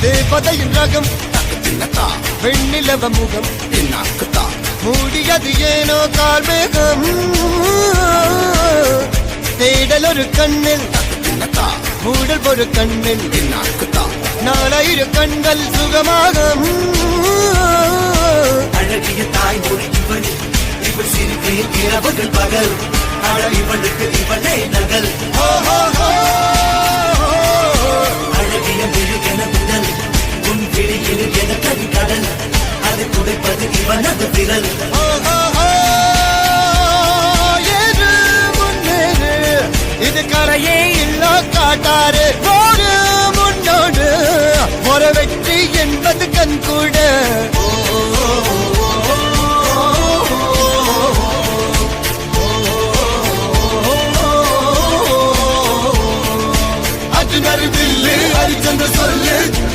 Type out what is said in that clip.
தேவதையின் ரகம் வெண்ணிலவ முகம் மூடியது ஏனோ கார்மேகம் தேடல் ஒரு கண்ணில் மூடல் ஒரு கண்ணில் நாலாயிரம் கண்கள் சுகமாக அழகிய தாய்மொழி இவள் இவள் சிரிக்கையில் இரவுகள் பகல் இவளுக்கு இவளே நகல் அழகிய மெழுகென முதல் உன் விழியில் என கவி கடல் அது துடைப்பது இவனது விரல் இது கரையே இல்ல காட்டாரு போடு முன்னோடு ஒரு வெற்றி என்பது கண் கூட